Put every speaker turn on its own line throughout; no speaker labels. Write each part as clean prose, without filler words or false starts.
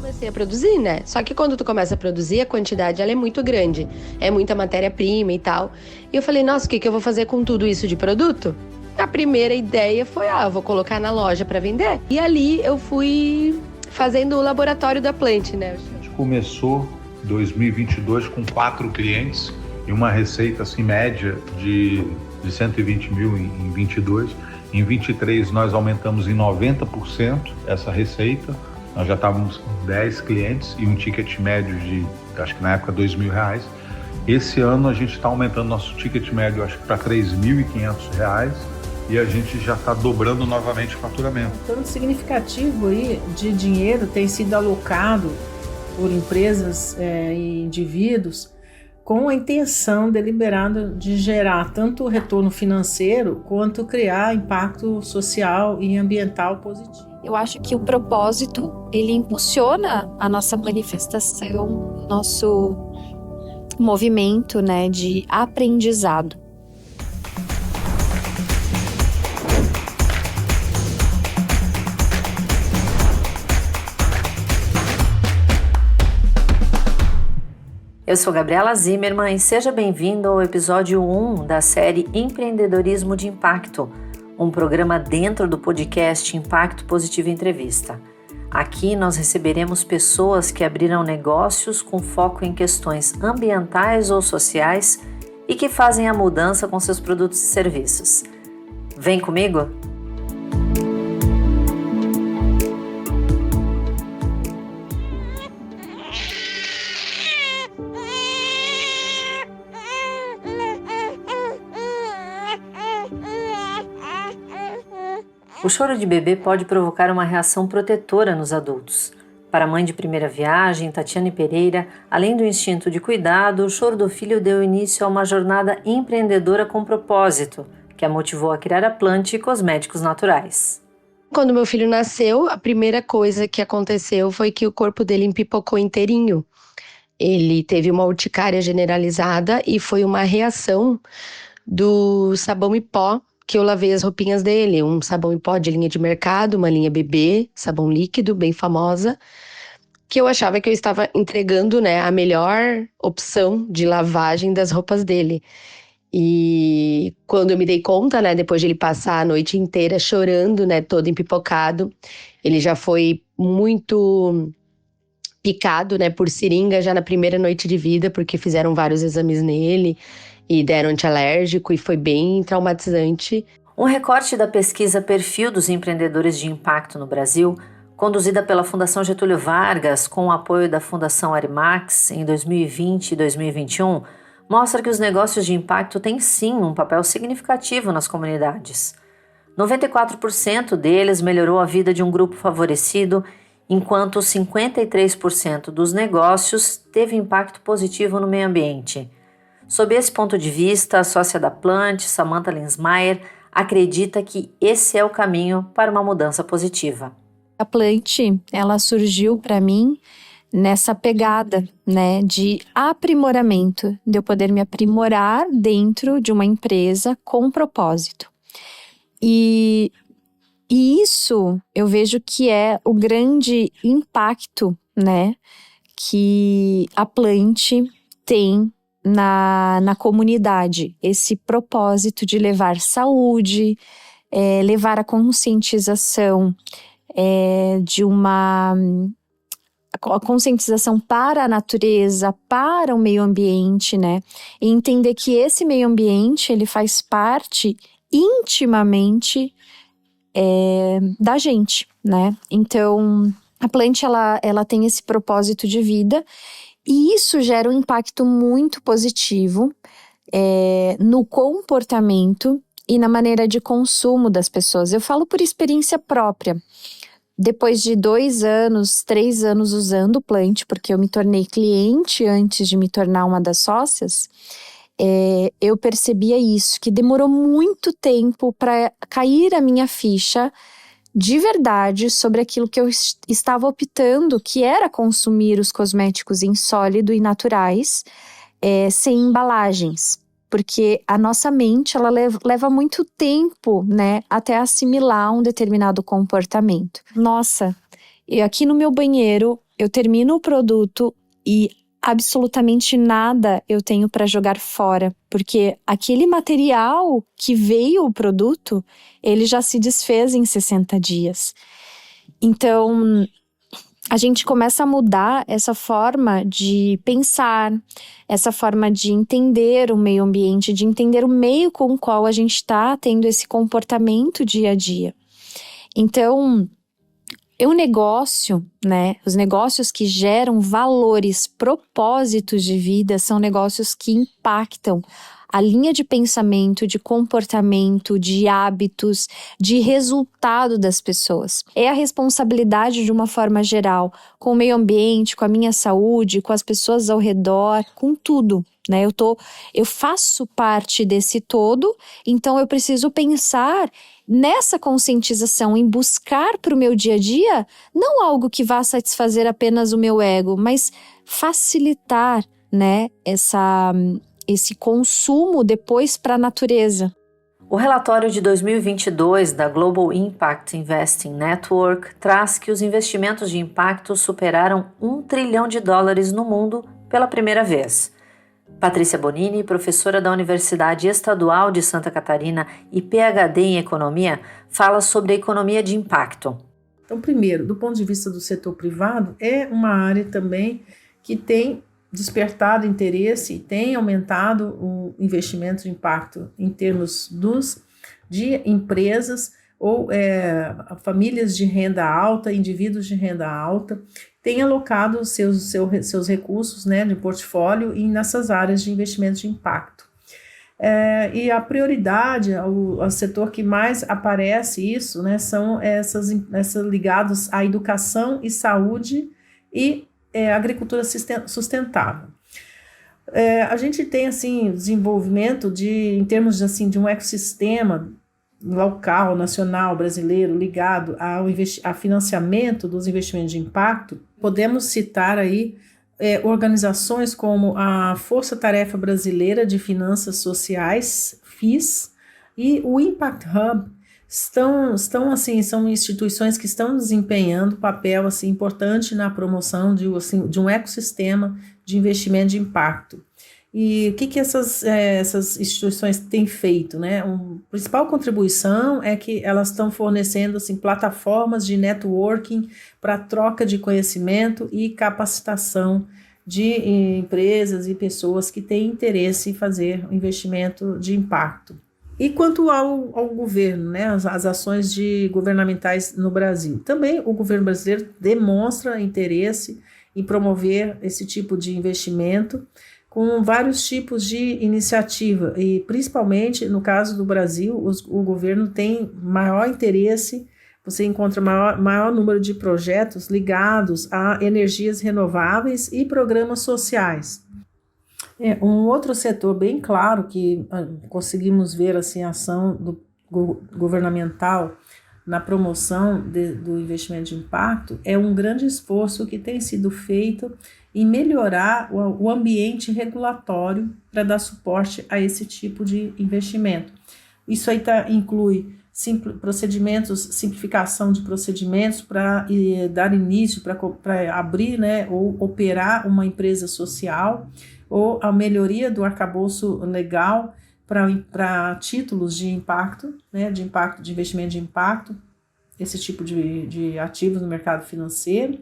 Comecei a produzir, né? Só que quando tu começa a produzir, a quantidade ela é muito grande. É muita matéria-prima e tal. E eu falei, nossa, o que eu vou fazer com tudo isso de produto? A primeira ideia foi, eu vou colocar na loja para vender. E ali eu fui fazendo o laboratório da Plant, né?
A gente começou 2022 com 4 clientes e uma receita assim média de 120 mil em 22. Em 23 nós aumentamos em 90% essa receita. Nós já estávamos com 10 clientes e um ticket médio de, acho que na época, R$2.000. Esse ano a gente está aumentando nosso ticket médio, acho que para R$3.500, e a gente já está dobrando novamente o faturamento.
Tanto significativo aí de dinheiro tem sido alocado por empresas e indivíduos com a intenção deliberada de gerar tanto retorno financeiro quanto criar impacto social e ambiental positivo.
Eu acho que o propósito, ele impulsiona a nossa manifestação, nosso movimento, né, de aprendizado.
Eu sou Gabriela Zimmermann e seja bem-vindo ao episódio 1 da série Empreendedorismo de Impacto, um programa dentro do podcast Impacto Positivo Entrevista. Aqui nós receberemos pessoas que abriram negócios com foco em questões ambientais ou sociais e que fazem a mudança com seus produtos e serviços. Vem comigo? O choro de bebê pode provocar uma reação protetora nos adultos. Para a mãe de primeira viagem, Tatiane Pereira, além do instinto de cuidado, o choro do filho deu início a uma jornada empreendedora com propósito, que a motivou a criar a Plant Cosméticos Naturais.
Quando meu filho nasceu, a primeira coisa que aconteceu foi que o corpo dele empipocou inteirinho. Ele teve uma urticária generalizada e foi uma reação do sabão em pó que eu lavei as roupinhas dele, um sabão em pó de linha de mercado, uma linha bebê, sabão líquido, bem famosa, que eu achava que eu estava entregando, né, a melhor opção de lavagem das roupas dele. E quando eu me dei conta, né, depois de ele passar a noite inteira chorando, né, todo empipocado, ele já foi muito picado, né, por seringa já na primeira noite de vida, porque fizeram vários exames nele e deram antialérgico e foi bem traumatizante.
Um recorte da pesquisa Perfil dos Empreendedores de Impacto no Brasil, conduzida pela Fundação Getúlio Vargas com o apoio da Fundação Arimax em 2020 e 2021, mostra que os negócios de impacto têm sim um papel significativo nas comunidades. 94% deles melhorou a vida de um grupo favorecido, enquanto 53% dos negócios teve impacto positivo no meio ambiente. Sob esse ponto de vista, a sócia da Plant, Samantha Linsmeyer, acredita que esse é o caminho para uma mudança positiva.
A Plant, ela surgiu para mim nessa pegada, né, de aprimoramento, de eu poder me aprimorar dentro de uma empresa com propósito. E isso eu vejo que é o grande impacto, né, que a Plant tem na comunidade, esse propósito de levar saúde, levar a conscientização a conscientização para a natureza, para o meio ambiente, né? E entender que esse meio ambiente, ele faz parte intimamente da gente, né? Então, a Plant, ela tem esse propósito de vida. E isso gera um impacto muito positivo no comportamento e na maneira de consumo das pessoas. Eu falo por experiência própria. Depois de 2 anos, 3 anos usando o Plant, porque eu me tornei cliente antes de me tornar uma das sócias, eu percebia isso, que demorou muito tempo para cair a minha ficha de verdade sobre aquilo que eu estava optando, que era consumir os cosméticos em sólido e naturais, sem embalagens. Porque a nossa mente, ela leva muito tempo, né, até assimilar um determinado comportamento. Nossa, aqui no meu banheiro, eu termino o produto e absolutamente nada eu tenho para jogar fora, porque aquele material que veio o produto, ele já se desfez em 60 dias. Então, a gente começa a mudar essa forma de pensar, essa forma de entender o meio ambiente, de entender o meio com o qual a gente está tendo esse comportamento dia a dia. Então, o negócio, né, os negócios que geram valores, propósitos de vida, são negócios que impactam a linha de pensamento, de comportamento, de hábitos, de resultado das pessoas. É a responsabilidade de uma forma geral, com o meio ambiente, com a minha saúde, com as pessoas ao redor, com tudo, né? Eu faço parte desse todo, então eu preciso pensar nessa conscientização, em buscar para o meu dia a dia, não algo que vá satisfazer apenas o meu ego, mas facilitar, né, esse consumo depois para a natureza.
O relatório de 2022 da Global Impact Investing Network traz que os investimentos de impacto superaram $1 trilhão no mundo pela primeira vez. Patrícia Bonini, professora da Universidade Estadual de Santa Catarina e PhD em Economia, fala sobre a economia de impacto.
Então, primeiro, do ponto de vista do setor privado, é uma área também que tem despertado interesse e tem aumentado o investimento de impacto em termos de empresas ou famílias de renda alta, indivíduos de renda alta, têm alocado seus recursos, né, de portfólio nessas áreas de investimento de impacto. E a prioridade, o setor que mais aparece isso, né, são essas ligados à educação e saúde e agricultura sustentável. A gente tem assim desenvolvimento em termos de um ecossistema local, nacional, brasileiro, ligado a financiamento dos investimentos de impacto. Podemos citar aí organizações como a Força Tarefa Brasileira de Finanças Sociais, FIS, e o Impact Hub. São instituições que estão desempenhando papel assim, importante na promoção de um ecossistema de investimento de impacto. E o que essas instituições têm feito, né? A principal contribuição é que elas estão fornecendo assim, plataformas de networking para troca de conhecimento e capacitação de empresas e pessoas que têm interesse em fazer um investimento de impacto. E quanto ao governo, né, as ações governamentais no Brasil, também o governo brasileiro demonstra interesse em promover esse tipo de investimento com vários tipos de iniciativa e principalmente no caso do Brasil, o governo tem maior interesse, você encontra maior número de projetos ligados a energias renováveis e programas sociais. Um outro setor bem claro que conseguimos ver assim, a ação governamental na promoção do investimento de impacto é um grande esforço que tem sido feito em melhorar o ambiente regulatório para dar suporte a esse tipo de investimento. Isso aí inclui simplificação de procedimentos para dar início, para abrir, né, ou operar uma empresa social, ou a melhoria do arcabouço legal para títulos de impacto, né, de investimento de impacto, esse tipo de ativos no mercado financeiro,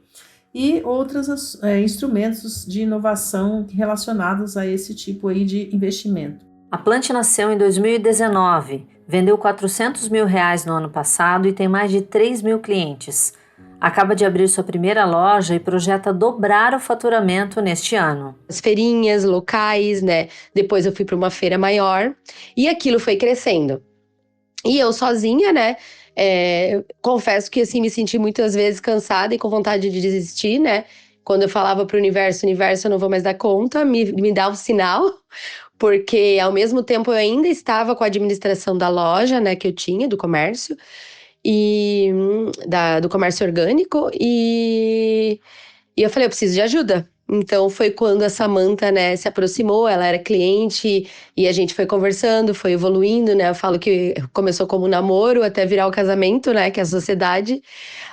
e outros instrumentos de inovação relacionados a esse tipo aí de investimento.
A Plant nasceu em 2019, vendeu R$400 mil no ano passado e tem mais de 3 mil clientes. Acaba de abrir sua primeira loja e projeta dobrar o faturamento neste ano.
As feirinhas locais, né? Depois eu fui para uma feira maior e aquilo foi crescendo. E eu sozinha, né? Confesso que assim, me senti muitas vezes cansada e com vontade de desistir, né? Quando eu falava para o universo, eu não vou mais dar conta, me dá um sinal, porque ao mesmo tempo eu ainda estava com a administração da loja, né, que eu tinha, do comércio, do comércio orgânico, e eu falei, eu preciso de ajuda. Então foi quando a Samantha, né, se aproximou, ela era cliente e a gente foi conversando, foi evoluindo, né? Eu falo que começou como um namoro até virar o casamento, né, que é a sociedade,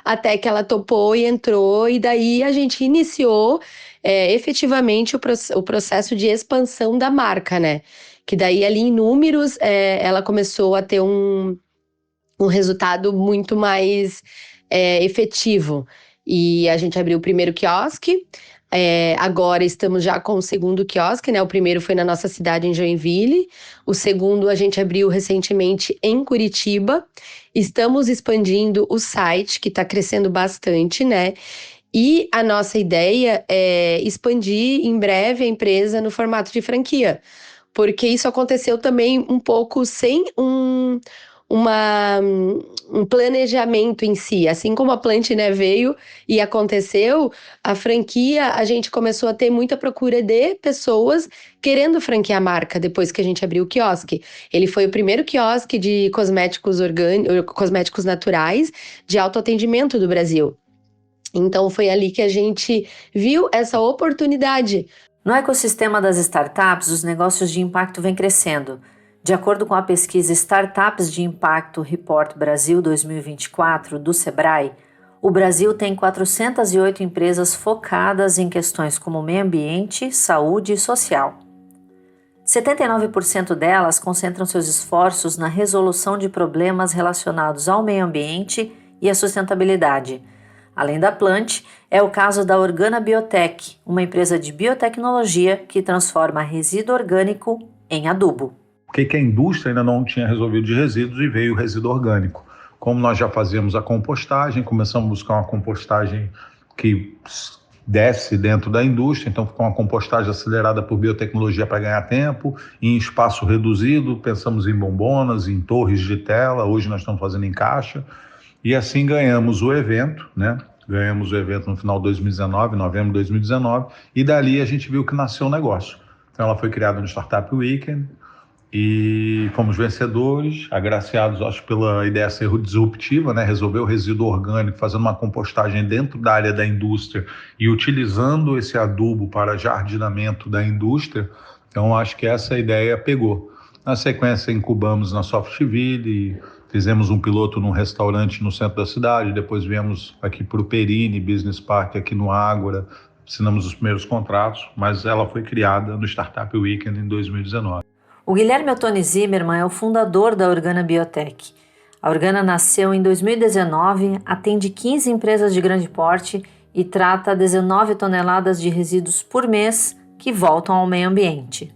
até que ela topou e entrou, e daí a gente iniciou efetivamente o processo de expansão da marca, né? Que daí ali em números ela começou a ter um resultado muito mais efetivo. E a gente abriu o primeiro quiosque. Agora estamos já com o segundo quiosque, né? O primeiro foi na nossa cidade, em Joinville. O segundo a gente abriu recentemente em Curitiba. Estamos expandindo o site, que está crescendo bastante, né? E a nossa ideia é expandir em breve a empresa no formato de franquia. Porque isso aconteceu também um pouco sem um planejamento em si. Assim como a Plant, né, veio e aconteceu, a franquia, a gente começou a ter muita procura de pessoas querendo franquear a marca depois que a gente abriu o quiosque. Ele foi o primeiro quiosque de cosméticos naturais de autoatendimento do Brasil. Então foi ali que a gente viu essa oportunidade.
No ecossistema das startups, os negócios de impacto vêm crescendo. De acordo com a pesquisa Startups de Impacto Report Brasil 2024 do Sebrae, o Brasil tem 408 empresas focadas em questões como meio ambiente, saúde e social. 79% delas concentram seus esforços na resolução de problemas relacionados ao meio ambiente e à sustentabilidade. Além da Plant, é o caso da Organa Biotech, uma empresa de biotecnologia que transforma resíduo orgânico em adubo.
O que a indústria ainda não tinha resolvido de resíduos, e veio o resíduo orgânico. Como nós já fazíamos a compostagem, começamos a buscar uma compostagem que desce dentro da indústria, então ficou uma compostagem acelerada por biotecnologia para ganhar tempo, em espaço reduzido, pensamos em bombonas, em torres de tela, hoje nós estamos fazendo em caixa, e assim ganhamos o evento, né? Ganhamos o evento no final de 2019, novembro de 2019, e dali a gente viu que nasceu o negócio. Então ela foi criada no Startup Weekend, e fomos vencedores, agraciados, acho, pela ideia ser disruptiva, né? Resolver o resíduo orgânico, fazendo uma compostagem dentro da área da indústria e utilizando esse adubo para jardinamento da indústria. Então, acho que essa ideia pegou. Na sequência, incubamos na Softville, fizemos um piloto num restaurante no centro da cidade, depois viemos aqui para o Perini Business Park, aqui no Ágora, assinamos os primeiros contratos, mas ela foi criada no Startup Weekend em 2019.
O Guilherme Ottoni Zimmermann é o fundador da Organa Biotech. A Organa nasceu em 2019, atende 15 empresas de grande porte e trata 19 toneladas de resíduos por mês que voltam ao meio ambiente.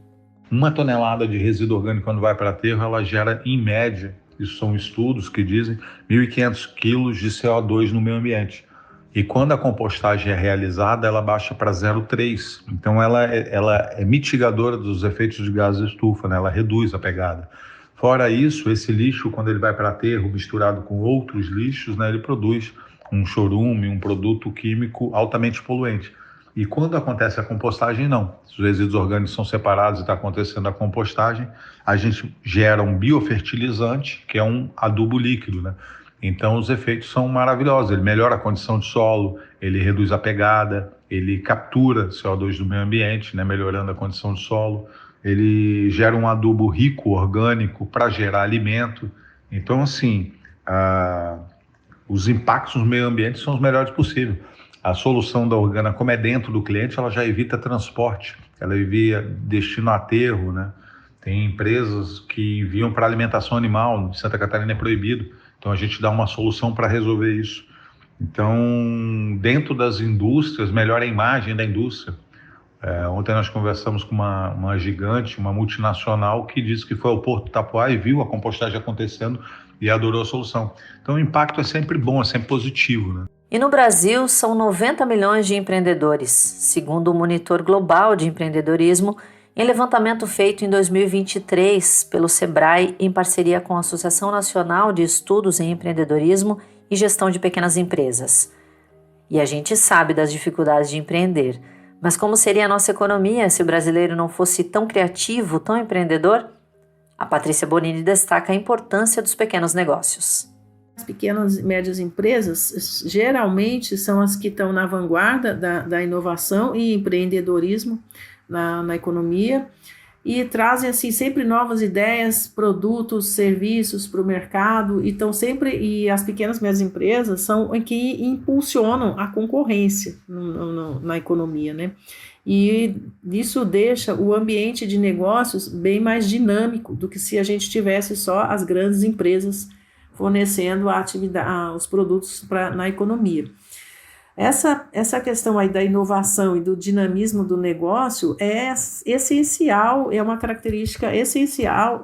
1 tonelada de resíduo orgânico, quando vai para aterro, ela gera, em média, isso são estudos que dizem, 1.500 quilos de CO2 no meio ambiente. E quando a compostagem é realizada, ela baixa para 0,3. Então, ela é mitigadora dos efeitos de gases de estufa, né? Ela reduz a pegada. Fora isso, esse lixo, quando ele vai para aterro, misturado com outros lixos, né, ele produz um chorume, um produto químico altamente poluente. E quando acontece a compostagem, não. Se os resíduos orgânicos são separados e está acontecendo a compostagem, a gente gera um biofertilizante, que é um adubo líquido, né? Então, os efeitos são maravilhosos. Ele melhora a condição de solo, ele reduz a pegada, ele captura CO2 do meio ambiente, né, melhorando a condição de solo. Ele gera um adubo rico, orgânico, para gerar alimento. Então, assim, os impactos no meio ambiente são os melhores possíveis. A solução da Organa, como é dentro do cliente, ela já evita transporte, ela evita destino a aterro, né? Tem empresas que enviam para alimentação animal, em Santa Catarina é proibido. Então, a gente dá uma solução para resolver isso. Então, dentro das indústrias, melhora a imagem da indústria. Ontem nós conversamos com uma gigante, uma multinacional, que disse que foi ao Porto Tapoá e viu a compostagem acontecendo e adorou a solução. Então, o impacto é sempre bom, é sempre positivo, né?
E no Brasil, são 90 milhões de empreendedores, segundo o Monitor Global de Empreendedorismo, em levantamento feito em 2023 pelo Sebrae, em parceria com a Associação Nacional de Estudos em Empreendedorismo e Gestão de Pequenas Empresas. E a gente sabe das dificuldades de empreender, mas como seria a nossa economia se o brasileiro não fosse tão criativo, tão empreendedor? A Patrícia Bonini destaca a importância dos pequenos negócios.
pequenas e médias empresas geralmente são as que estão na vanguarda da inovação e empreendedorismo na economia e trazem assim sempre novas ideias, produtos, serviços para o mercado e as pequenas e médias empresas são que impulsionam a concorrência na economia, né? E isso deixa o ambiente de negócios bem mais dinâmico do que se a gente tivesse só as grandes empresas fornecendo os produtos na economia. Essa questão aí da inovação e do dinamismo do negócio é essencial, é uma característica essencial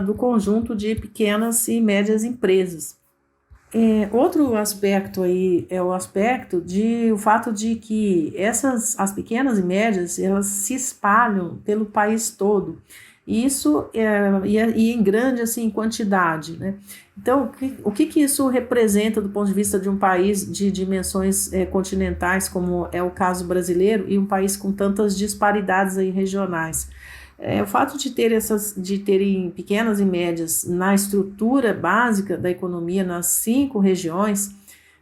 do conjunto de pequenas e médias empresas. Outro aspecto aí é o fato de que as pequenas e médias, elas se espalham pelo país todo. Isso e em grande assim, quantidade, né? Então, o que isso representa do ponto de vista de um país de dimensões continentais, como é o caso brasileiro, e um país com tantas disparidades aí regionais? O fato de terem pequenas e médias na estrutura básica da economia nas 5 regiões,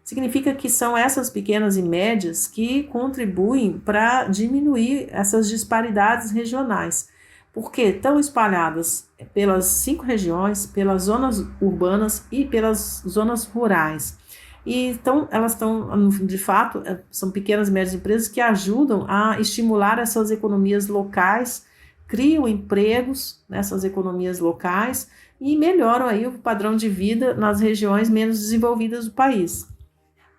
significa que são essas pequenas e médias que contribuem para diminuir essas disparidades regionais, porque estão espalhadas pelas 5 regiões, pelas zonas urbanas e pelas zonas rurais. E então, elas estão, de fato, são pequenas e médias empresas que ajudam a estimular essas economias locais, criam empregos nessas economias locais e melhoram aí o padrão de vida nas regiões menos desenvolvidas do país,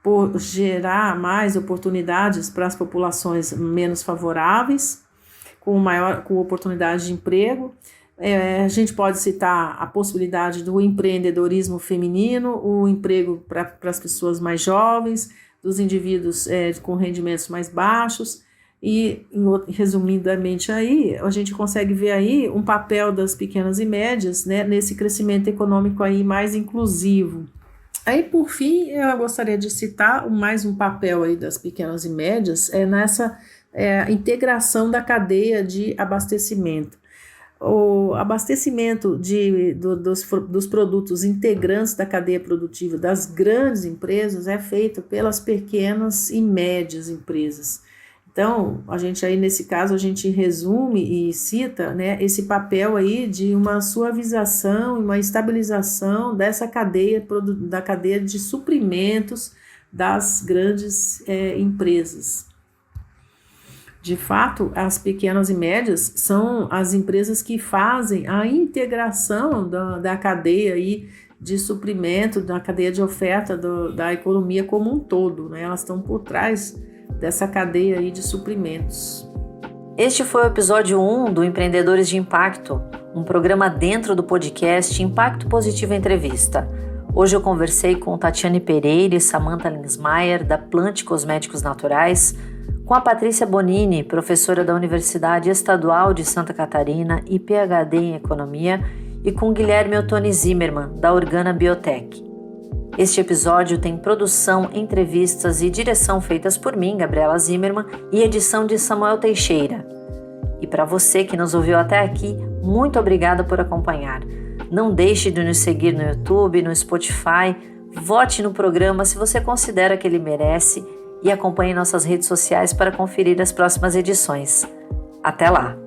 por gerar mais oportunidades para as populações menos favoráveis, com oportunidade de emprego. A gente pode citar a possibilidade do empreendedorismo feminino, o emprego para as pessoas mais jovens, dos indivíduos com rendimentos mais baixos. E, resumidamente, aí, a gente consegue ver aí um papel das pequenas e médias, né, nesse crescimento econômico aí mais inclusivo. Aí, por fim, eu gostaria de citar mais um papel aí das pequenas e médias nessa integração da cadeia de abastecimento. O abastecimento dos produtos integrantes da cadeia produtiva das grandes empresas é feito pelas pequenas e médias empresas. Então, nesse caso, a gente resume e cita, né, esse papel aí de uma suavização e uma estabilização dessa da cadeia de suprimentos das grandes empresas. De fato, as pequenas e médias são as empresas que fazem a integração da cadeia aí de suprimento, da cadeia de oferta da economia como um todo, né? Elas estão por trás dessa cadeia aí de suprimentos.
Este foi o episódio 1 do Empreendedores de Impacto, um programa dentro do podcast Impacto Positivo Entrevista. Hoje eu conversei com Tatiane Pereira e Samantha Linsmeyer, da Plant Cosméticos Naturais, com a Patrícia Bonini, professora da Universidade Estadual de Santa Catarina e PhD em Economia, e com Guilherme Ottoni Zimmermann, da Organa Biotech. Este episódio tem produção, entrevistas e direção feitas por mim, Gabriela Zimmermann, e edição de Samuel Teixeira. E para você que nos ouviu até aqui, muito obrigada por acompanhar. Não deixe de nos seguir no YouTube, no Spotify, vote no programa se você considera que ele merece e acompanhe nossas redes sociais para conferir as próximas edições. Até lá!